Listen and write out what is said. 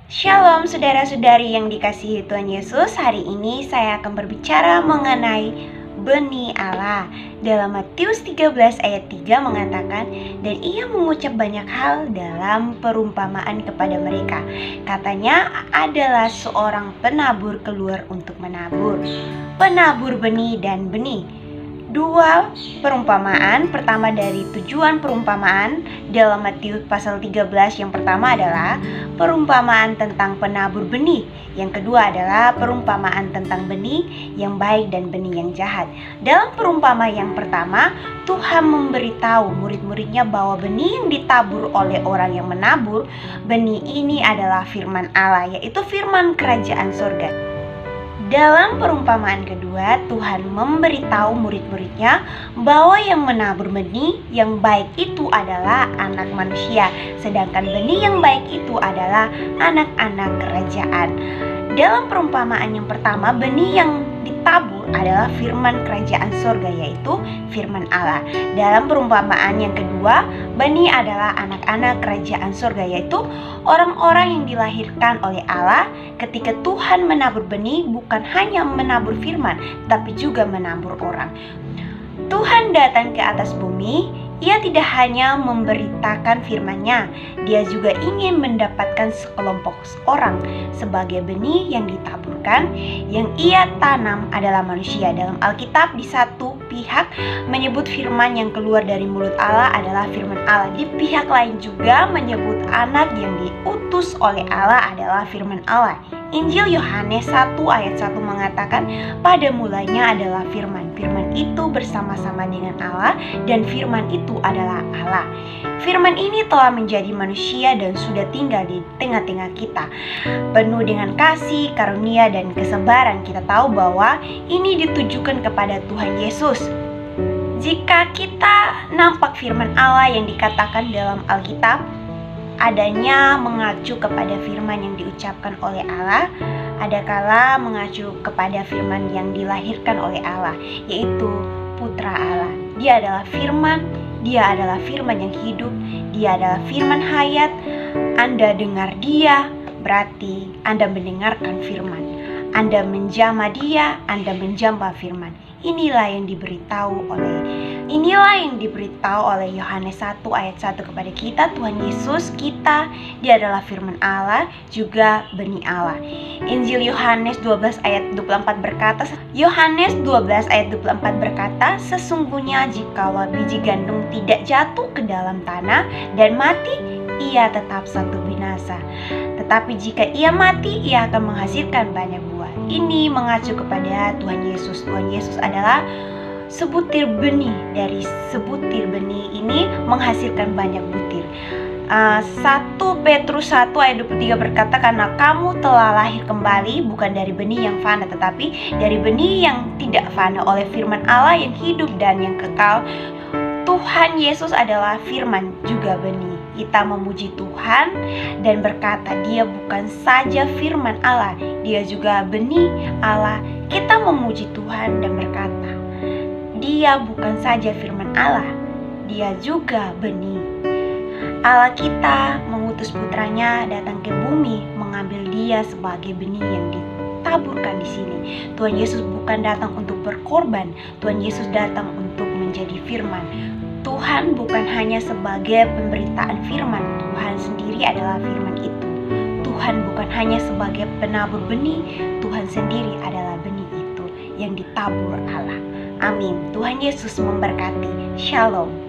Shalom saudara-saudari yang dikasihi Tuhan Yesus. Hari ini saya akan berbicara mengenai benih Allah. Dalam Matius 13 ayat 3 mengatakan, dan ia mengucap banyak hal dalam perumpamaan kepada mereka. Katanya adalah seorang penabur keluar untuk menabur. Penabur benih dan benih. Dua perumpamaan. Pertama dari tujuan perumpamaan dalam Matius pasal 13. Yang pertama adalah perumpamaan tentang penabur benih. Yang kedua adalah perumpamaan tentang benih yang baik dan benih yang jahat. Dalam perumpamaan yang pertama, Tuhan memberitahu murid-muridnya bahwa benih yang ditabur oleh orang yang menabur, benih ini adalah firman Allah, yaitu firman kerajaan surga. Dalam perumpamaan kedua, Tuhan memberitahu murid-muridnya bahwa yang menabur benih yang baik itu adalah anak manusia, sedangkan benih yang baik itu adalah anak-anak kerajaan. Dalam perumpamaan yang pertama, benih yang ditabur adalah firman kerajaan surga, yaitu firman Allah. Dalam perumpamaan yang kedua, benih adalah anak-anak kerajaan surga, yaitu orang-orang yang dilahirkan oleh Allah. Ketika Tuhan menabur benih, bukan hanya menabur firman, tapi juga menabur orang. Tuhan datang ke atas bumi. Ia tidak hanya memberitakan firman-Nya, Dia juga ingin mendapatkan sekelompok orang sebagai benih yang ditaburkan. Yang Ia tanam adalah manusia. Dalam Alkitab, di satu pihak menyebut firman yang keluar dari mulut Allah adalah firman Allah. Di pihak lain juga menyebut anak yang diutus oleh Allah adalah firman Allah. Injil Yohanes 1 ayat 1 mengatakan, pada mulanya adalah firman. Firman itu bersama-sama dengan Allah, dan firman itu adalah Allah. Firman ini telah menjadi manusia dan sudah tinggal di tengah-tengah kita, penuh dengan kasih, karunia, dan kesabaran. Kita tahu bahwa ini ditujukan kepada Tuhan Yesus. Jika kita nampak firman Allah yang dikatakan dalam Alkitab, adanya mengacu kepada firman yang diucapkan oleh Allah, adakala mengacu kepada firman yang dilahirkan oleh Allah, yaitu Putra Allah. Dia adalah firman, Dia adalah firman yang hidup, Dia adalah firman hayat. Anda dengar Dia, berarti Anda mendengarkan firman. Anda menjamah Dia, Anda menjamah firman. Inilah yang diberitahu oleh Yohanes 1 ayat 1 kepada kita. Tuhan Yesus kita, Dia adalah firman Allah, juga benih Allah. Injil Yohanes 12 ayat 24 berkata, sesungguhnya jikalau biji gandum tidak jatuh ke dalam tanah dan mati, ia tetap satu binasa. Tetapi jika ia mati, ia akan menghasilkan banyak buah. Ini mengacu kepada Tuhan Yesus. Tuhan Yesus adalah sebutir benih. Dari sebutir benih ini menghasilkan banyak butir. 1 Petrus 1 ayat 23 berkata, karena kamu telah lahir kembali bukan dari benih yang fana, tetapi dari benih yang tidak fana, oleh firman Allah yang hidup dan yang kekal. Tuhan Yesus adalah firman juga benih. Kita memuji Tuhan dan berkata, Dia bukan saja firman Allah, Dia juga benih Allah. Kita memuji Tuhan dan berkata, Dia bukan saja firman Allah, Dia juga benih. Allah kita mengutus putranya datang ke bumi, mengambil Dia sebagai benih yang ditaburkan di sini. Tuhan Yesus bukan datang untuk berkorban, Tuhan Yesus datang untuk menjadi firman. Tuhan bukan hanya sebagai pemberitaan firman, Tuhan sendiri adalah firman itu. Tuhan bukan hanya sebagai penabur benih, Tuhan sendiri adalah benih itu yang ditabur Allah. Amin. Tuhan Yesus memberkati. Shalom.